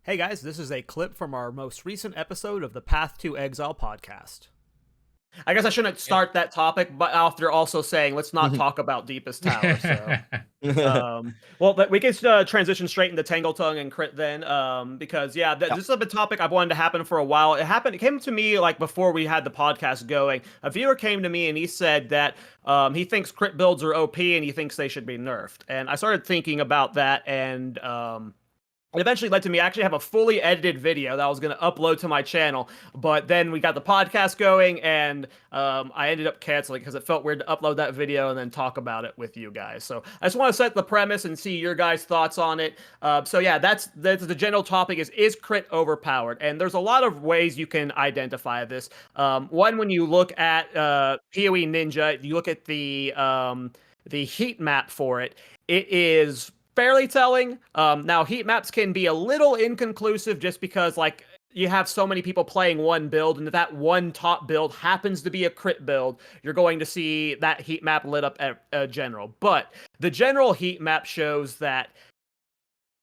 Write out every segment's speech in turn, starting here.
Hey guys, this is a clip from our most recent episode of the Path to Exile podcast. I guess I shouldn't Yeah. start that topic, but after also saying let's not talk about Deepest Tower. So, but we can transition straight into Tangle Tongue and Crit then, because yeah, Yep. this is a topic I've wanted to happen for a while. It came to me like before we had the podcast going. A viewer came to me and he said that he thinks crit builds are OP and he thinks they should be nerfed. And I started thinking about that and it eventually led to me actually have a fully edited video that I was going to upload to my channel, but then we got the podcast going, and I ended up canceling because it felt weird to upload that video and then talk about it with you guys. So I just want to set the premise and see your guys' thoughts on it. So yeah, that's the general topic is crit overpowered, and there's a lot of ways you can identify this. One, when you look at PoE Ninja, you look at the heat map for it. It is fairly telling. Now heat maps can be a little inconclusive just because like you have so many people playing one build, and if that one top build happens to be a crit build, you're going to see that heat map lit up at general. But the general heat map shows that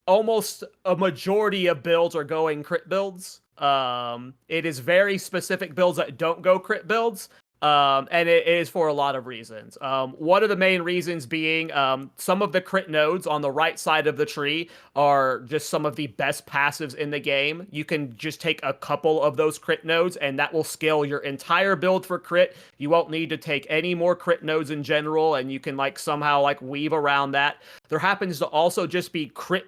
almost a majority of builds are going crit builds. It is very specific builds that don't go crit builds. And it is for a lot of reasons. One of the main reasons being some of the crit nodes on the right side of the tree are just some of the best passives in the game. You can just take a couple of those crit nodes and that will scale your entire build for crit. You won't need to take any more crit nodes in general, and you can like somehow like weave around that. There happens to also just be crit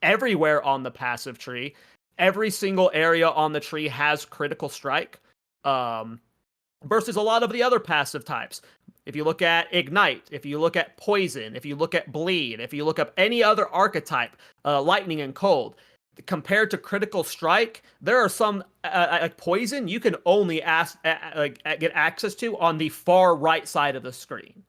everywhere on the passive tree. Every single area on the tree has critical strike. Versus a lot of the other passive types. If you look at Ignite, if you look at Poison, if you look at Bleed, if you look up any other archetype, Lightning and Cold, compared to Critical Strike, there are some, like Poison, you can only get access to on the far right side of the screen.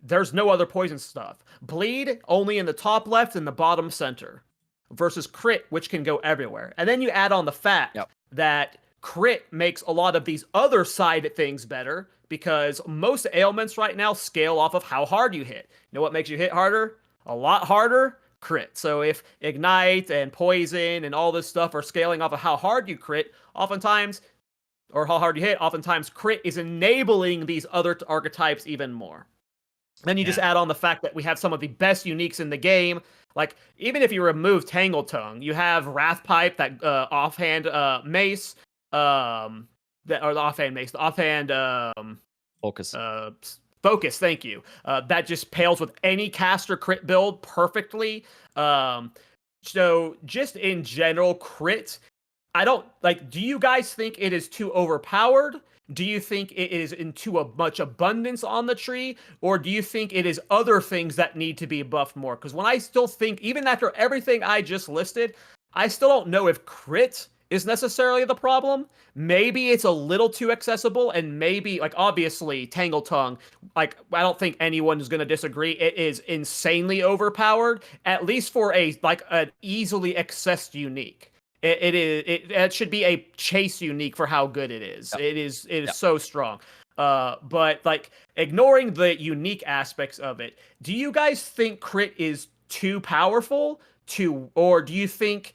There's no other Poison stuff. Bleed, only in the top left and the bottom center. Versus Crit, which can go everywhere. And then you add on the fact that crit makes a lot of these other side things better because most ailments right now scale off of how hard you hit. You know what makes you hit harder? A lot harder? Crit. So if Ignite and Poison and all this stuff are scaling off of how hard you crit, oftentimes, or how hard you hit, oftentimes crit is enabling these other archetypes even more. Then you just add on the fact that we have some of the best uniques in the game. Like, even if you remove Tangle Tongue, you have Wrath Pipe, that offhand mace, that or the offhand mace, the offhand Focus. Focus, thank you. That just pales with any caster crit build perfectly. So just in general, crit, I don't like. Do you guys think it is too overpowered? Do you think it is in too much abundance on the tree? Or do you think it is other things that need to be buffed more? Because when I still think, even after everything I just listed, I still don't know if crit is necessarily the problem. Maybe it's a little too accessible, and maybe, like, obviously, Tangle Tongue, like, I don't think anyone is going to disagree. It is insanely overpowered, at least for an easily accessed unique. It should be a chase unique for how good it is. Yep. It is so strong. But like ignoring the unique aspects of it, do you guys think crit is too powerful or do you think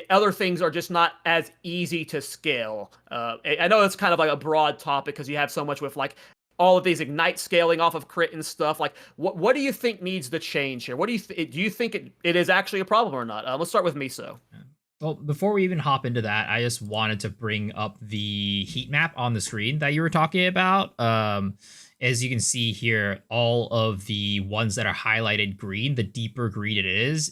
other things are just not as easy to scale? I know it's kind of like a broad topic because you have so much with like all of these Ignite scaling off of crit and stuff. Like, what do you think needs to change here? What do you think it is actually a problem or not? Let's start with Miso. Well, before we even hop into that, I just wanted to bring up the heat map on the screen that you were talking about. As you can see here, all of the ones that are highlighted green, the deeper green it is,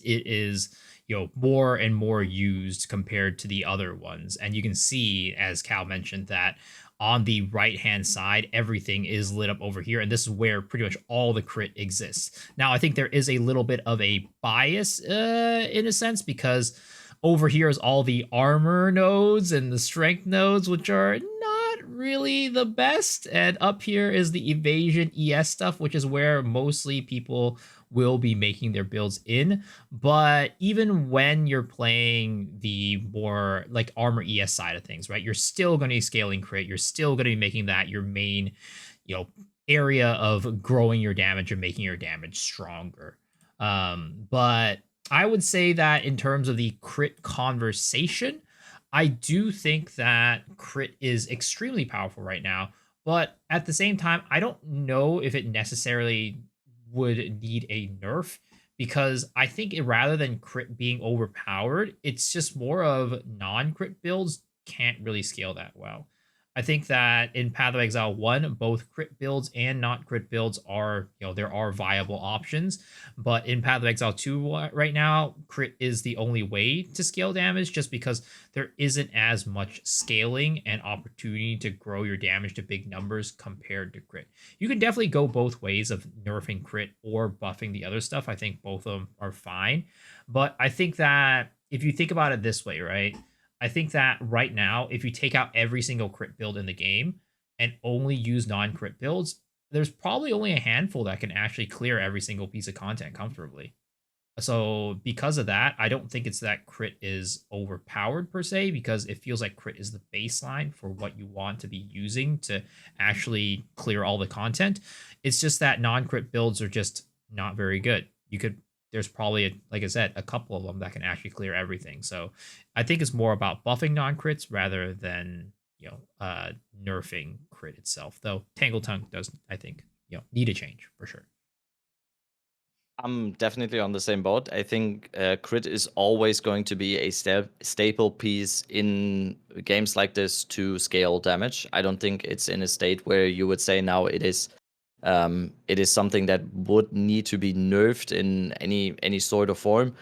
more and more used compared to the other ones. And you can see, as Cal mentioned, that on the right hand side, everything is lit up over here. And this is where pretty much all the crit exists. Now, I think there is a little bit of a bias in a sense, because over here is all the armor nodes and the strength nodes, which are not really the best. And up here is the evasion ES stuff, which is where mostly people will be making their builds in. But even when you're playing the more like armor ES side of things, right, you're still going to be scaling crit. You're still going to be making that your main, area of growing your damage and making your damage stronger. But I would say that in terms of the crit conversation, I do think that crit is extremely powerful right now. But at the same time, I don't know if it necessarily would need a nerf, because I think rather than crit being overpowered, it's just more of non crit builds can't really scale that well. I think that in Path of Exile 1, both crit builds and not crit builds are, there are viable options. But in Path of Exile 2 right now, crit is the only way to scale damage, just because there isn't as much scaling and opportunity to grow your damage to big numbers compared to crit. You can definitely go both ways of nerfing crit or buffing the other stuff. I think both of them are fine. But I think that if you think about it this way, right? I think that right now, if you take out every single crit build in the game and only use non crit builds, there's probably only a handful that can actually clear every single piece of content comfortably. So because of that, I don't think it's that crit is overpowered per se, because it feels like crit is the baseline for what you want to be using to actually clear all the content. It's just that non-crit builds are just not very good. There's probably, like I said, a couple of them that can actually clear everything. So I think it's more about buffing non-crits rather than, nerfing crit itself. Though Tangle Tongue does, I think, need a change for sure. I'm definitely on the same boat. I think crit is always going to be a staple piece in games like this to scale damage. I don't think it's in a state where you would say now it is something that would need to be nerfed in any sort of form.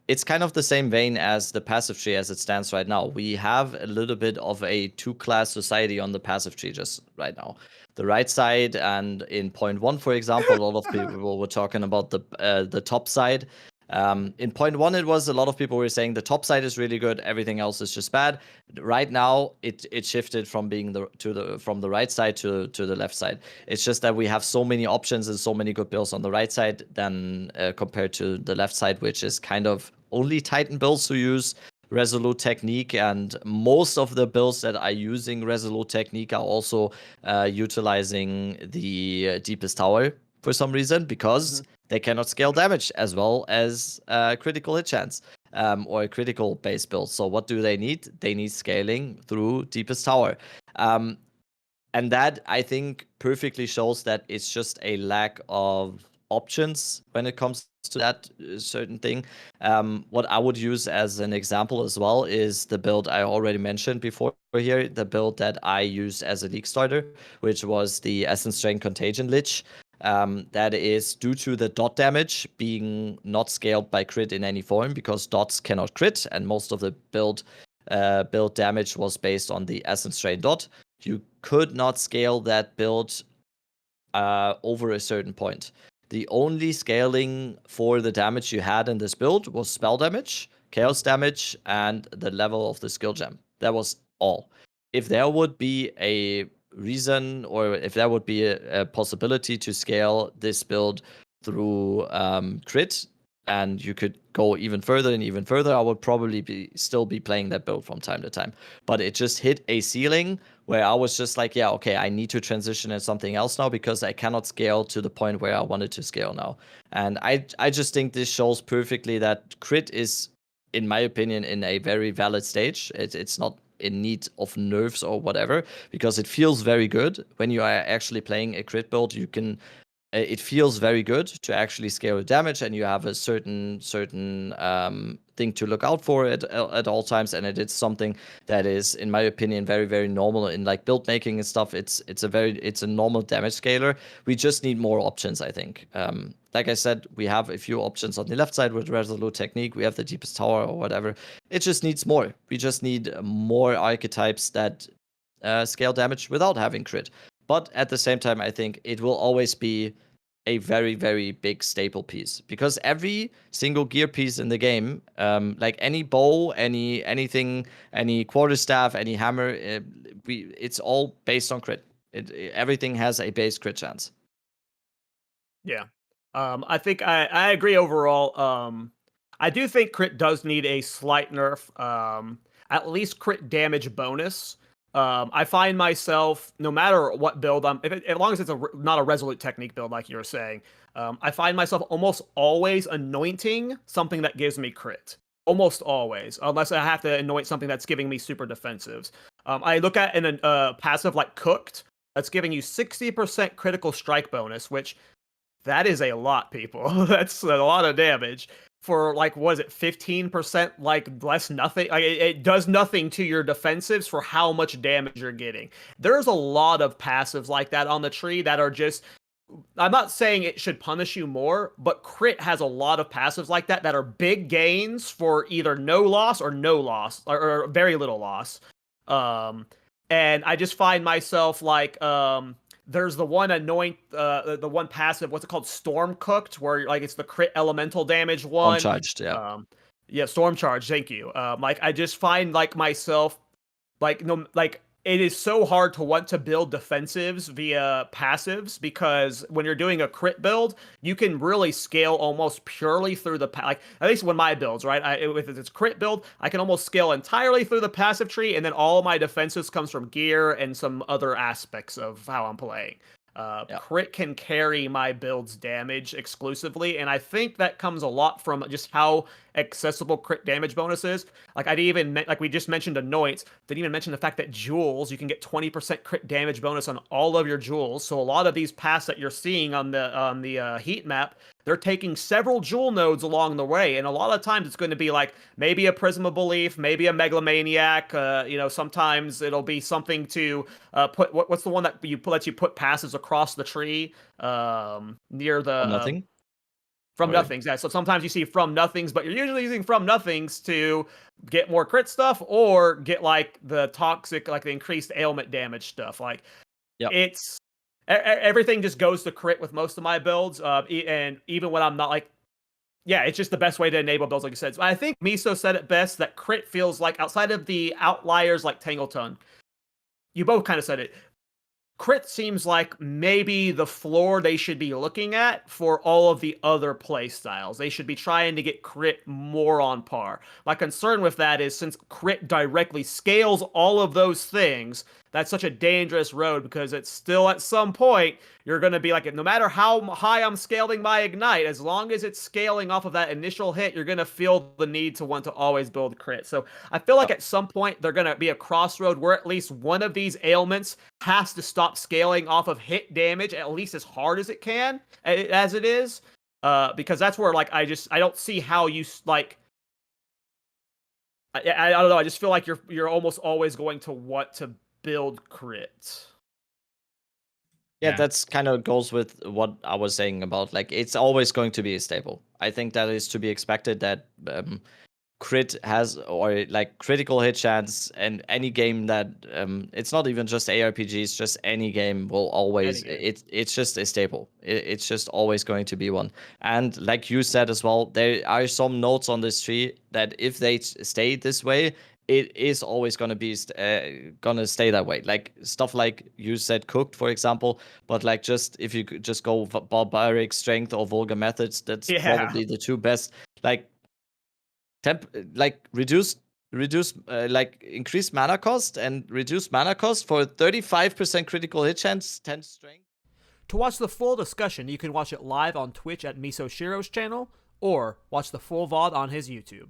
It's kind of the same vein as the passive tree as it stands right now. We have a little bit of a two-class society on the passive tree just right now. The right side, and in point one, for example, a lot of people were talking about the top side. In point one, it was a lot of people were saying the top side is really good, everything else is just bad. Right now, it shifted from being from the right side to the left side. It's just that we have so many options and so many good builds on the right side than compared to the left side, which is kind of only Titan builds who use Resolute Technique, and most of the builds that are using Resolute Technique are also utilizing the Deepest Tower for some reason, because they cannot scale damage as well as critical hit chance or a critical base build. So what do they need? They need scaling through Deepest Tower. And that, I think, perfectly shows that it's just a lack of options when it comes to that certain thing. What I would use as an example as well is the build I already mentioned before here, the build that I used as a league starter, which was the Essence Drain Contagion Lich. That is due to the dot damage being not scaled by crit in any form, because dots cannot crit, and most of the build damage was based on the Essence Drain dot. You could not scale that build over a certain point. The only scaling for the damage you had in this build was spell damage, chaos damage, and the level of the skill gem. That was all. If there would be a reason, or if there would be a possibility to scale this build through crit, and you could go even further and even further, I would probably still be playing that build from time to time. But it just hit a ceiling where I was just like, yeah, okay, I need to transition into something else now, because I cannot scale to the point where I wanted to scale now. And I just think this shows perfectly that crit is, in my opinion, in a very valid stage. It's not in need of nerfs or whatever, because it feels very good when you are actually playing a crit build. It feels very good to actually scale the damage, and you have a certain thing to look out for at all times, and it is something that is, in my opinion, very, very normal in like build making and stuff. It's a normal damage scaler. We just need more options, I think. Like I said, we have a few options on the left side with Resolute Technique. We have the Deepest Tower or whatever. It just needs more. We just need more archetypes that scale damage without having crit. But at the same time, I think it will always be a very, very big staple piece, because every single gear piece in the game, like any bow, anything, any quarterstaff, any hammer, it's all based on crit. Everything has a base crit chance. Yeah. I think I agree overall. I do think crit does need a slight nerf. At least crit damage bonus. I find myself, no matter what build as long as it's not a resolute technique build like you were saying, I find myself almost always anointing something that gives me crit. Almost always, unless I have to anoint something that's giving me super defensives. I look at an passive like Cooked, that's giving you 60% critical strike bonus, which that is a lot, people. That's a lot of damage for like, was it 15% like less nothing? Like it does nothing to your defensives for how much damage you're getting. There's a lot of passives like that on the tree that are just, I'm not saying it should punish you more, but crit has a lot of passives like that that are big gains for either no loss or no loss or very little loss. And I just find myself like, there's the one the one passive, what's it called? Storm Cooked, where like it's the crit elemental damage one. Uncharged, yeah. Yeah, Storm Charge, thank you. Like I just find like myself like no like it is so hard to want to build defensives via passives, because when you're doing a crit build, you can really scale almost purely through the like, at least when my builds, right? If it's crit build, I can almost scale entirely through the passive tree, and then all my defenses comes from gear and some other aspects of how I'm playing. Crit can carry my build's damage exclusively, and I think that comes a lot from just how accessible crit damage bonus is. Like like we just mentioned anoints, didn't even mention the fact that jewels, you can get 20% crit damage bonus on all of your jewels. So a lot of these paths that you're seeing on the heat map, they're taking several jewel nodes along the way, and a lot of times it's going to be like maybe a Prism of Belief, maybe a Megalomaniac. Sometimes it'll be something to put. What's the one that lets you put passes across the tree near the Nothing. From Nothings, yeah. So sometimes you see From Nothings, but you're usually using From Nothings to get more crit stuff or get like the toxic, like the increased ailment damage stuff. Like, it's everything just goes to crit with most of my builds. And even when I'm not like, yeah, it's just the best way to enable builds, like you said. So I think Miso said it best, that crit feels like, outside of the outliers like Tangleton, you both kind of said it, crit seems like maybe the floor they should be looking at for all of the other play styles. They should be trying to get crit more on par. My concern with that is, since crit directly scales all of those things, that's such a dangerous road, because it's still at some point you're going to be like, no matter how high I'm scaling my ignite, as long as it's scaling off of that initial hit, you're going to feel the need to want to always build crit. So I feel like at some point they're going to be a crossroad where at least one of these ailments has to stop scaling off of hit damage, at least as hard as it can, as it is. Because that's where, like, I don't see how you, like, I don't know, I just feel like you're almost always going to want to build crit. Yeah, that's kind of goes with what I was saying about, like, it's always going to be a staple. I think that is to be expected, that crit has, or like critical hit chance, and any game that it's not even just ARPGs, just any game will always, it's just a staple. It's just always going to be one. And like you said as well, there are some notes on this tree that if they stay this way, it is always going to be gonna stay that way. Like stuff like you said, Cooked, for example, but like, just if you could just go barbaric strength or vulgar methods, that's probably the two best. Like reduce like increase mana cost and reduce mana cost for 35% critical hit chance, 10 strength. To watch the full discussion, you can watch it live on Twitch at Miso Shiro's channel, or watch the full VOD on his YouTube.